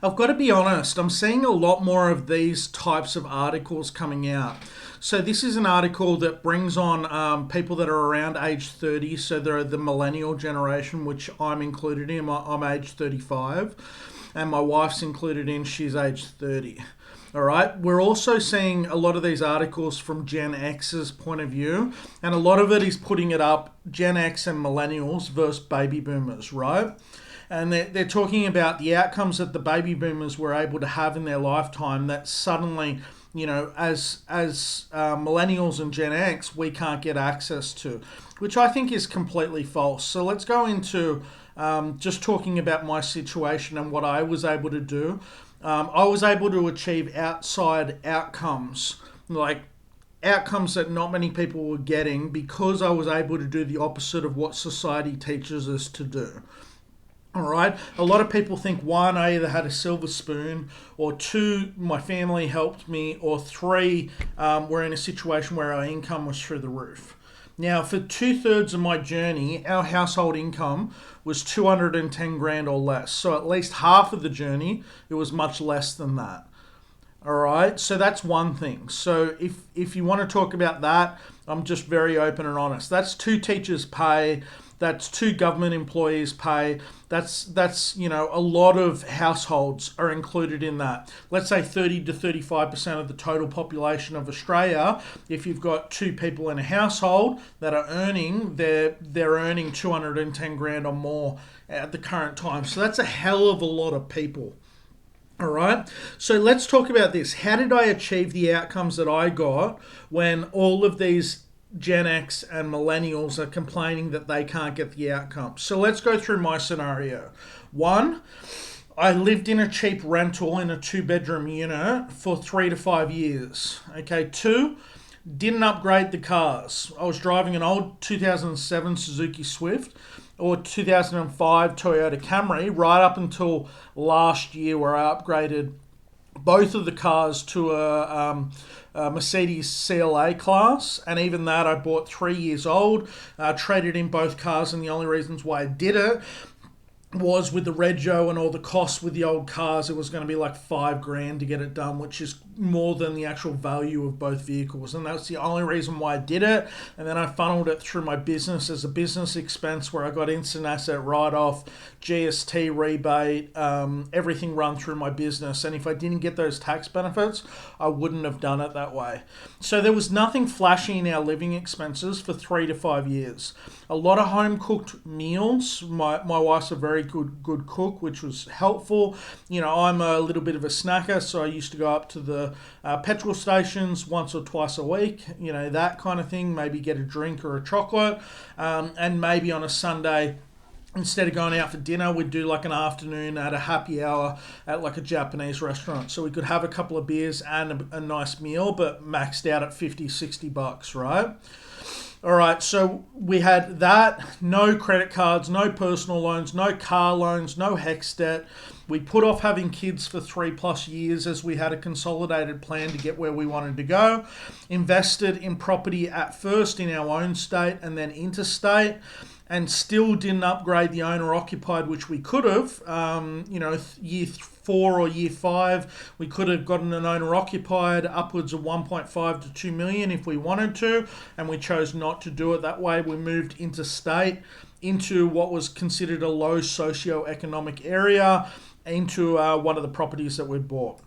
I've got to be honest, I'm seeing a lot more of these types of articles coming out. So this is an article that brings on people that are around age 30. So they're the millennial generation, which I'm included in. I'm age 35, and my wife's included in. She's age 30. All right. We're also seeing a lot of these articles from Gen X's point of view, and a lot of it is putting it up Gen X and millennials versus baby boomers, right? And they're talking about the outcomes that the baby boomers were able to have in their lifetime that suddenly, as millennials and Gen X, we can't get access to, which I think is completely false. So let's go into just talking about my situation and what I was able to do. I was able to achieve outside outcomes, like outcomes that not many people were getting, because I was able to do the opposite of what society teaches us to do. All right. A lot of people think, one, I either had a silver spoon, or two, my family helped me, or three, we're in a situation where our income was through the roof. Now, for 2/3 of my journey, our household income was 210 grand or less. So at least half of the journey, it was much less than that. All right, so that's one thing. So if you want to talk about that, I'm just very open and honest. That's two teachers' pay. That's two government employees' pay. That's a lot of households are included in that. Let's say 30 to 35% of the total population of Australia. If you've got two people in a household that are earning, they're earning 210 grand or more at the current time. So that's a hell of a lot of people. All right, so let's talk about this. How did I achieve the outcomes that I got when all of these Gen X and millennials are complaining that they can't get the outcomes? So let's go through my scenario. One, I lived in a cheap rental in a 2-bedroom unit for 3 to 5 years. Okay, two, didn't upgrade the cars. I was driving an old 2007 Suzuki Swift or 2005 Toyota Camry right up until last year, where I upgraded both of the cars to a Mercedes CLA class, and even that I bought 3 years old, traded in both cars, and the only reasons why I did it was with the rego and all the costs with the old cars, it was going to be like 5 grand to get it done, which is more than the actual value of both vehicles. And that's the only reason why I did it. And then I funneled it through my business as a business expense, where I got instant asset write-off, GST rebate, everything run through my business. And if I didn't get those tax benefits, I wouldn't have done it that way. So there was nothing flashy in our living expenses for 3 to 5 years. A lot of home cooked meals. My wife's a very good cook, which was helpful. I'm a little bit of a snacker, so I used to go up to the petrol stations once or twice a week, that kind of thing, maybe get a drink or a chocolate, and maybe on a Sunday, instead of going out for dinner, we'd do like an afternoon at a happy hour at like a Japanese restaurant. So we could have a couple of beers and a nice meal, but maxed out at 50, $60, right? All right, so we had that, no credit cards, no personal loans, no car loans, no HEX debt. We put off having kids for 3+ years as we had a consolidated plan to get where we wanted to go. Invested in property at first in our own state and then interstate, and still didn't upgrade the owner occupied, which we could have. Year 4 or year 5, we could have gotten an owner occupied upwards of 1.5 to 2 million if we wanted to, and we chose not to do it that way. We moved interstate into what was considered a low socio-economic area, into one of the properties that we'd bought.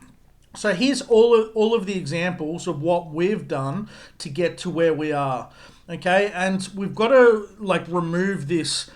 So here's all of the examples of what we've done to get to where we are. Okay, and we've got to remove this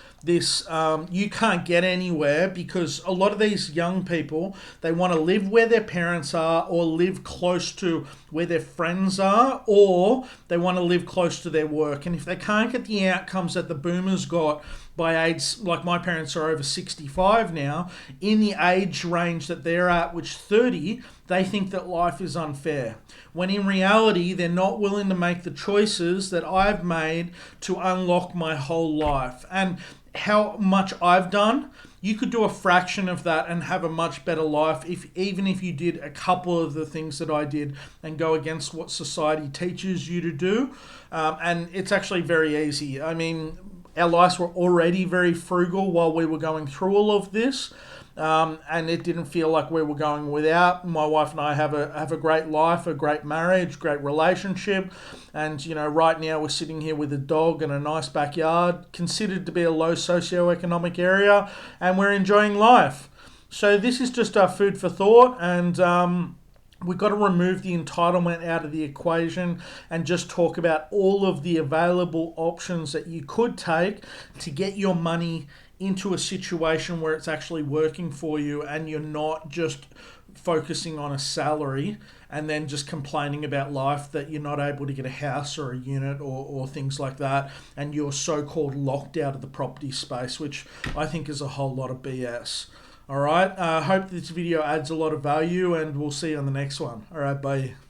you can't get anywhere, because a lot of these young people, they want to live where their parents are, or live close to where their friends are, or they want to live close to their work. And if they can't get the outcomes that the boomers got by age, like my parents are over 65 now, in the age range that they're at, which 30, they think that life is unfair. When in reality, they're not willing to make the choices that I've made to unlock my whole life. And how much I've done, you could do a fraction of that and have a much better life, even if you did a couple of the things that I did and go against what society teaches you to do. And it's actually very easy. I mean, our lives were already very frugal while we were going through all of this. and it didn't feel like we were going without. My wife and I have a great life, a great marriage, great relationship, and right now we're sitting here with a dog and a nice backyard, considered to be a low socioeconomic area, and we're enjoying life. So this is just our food for thought, and we've got to remove the entitlement out of the equation and just talk about all of the available options that you could take to get your money into a situation where it's actually working for you, and you're not just focusing on a salary and then just complaining about life that you're not able to get a house or a unit or things like that, and you're so-called locked out of the property space, which I think is a whole lot of BS. All right, I hope this video adds a lot of value, and we'll see you on the next one. All right, bye.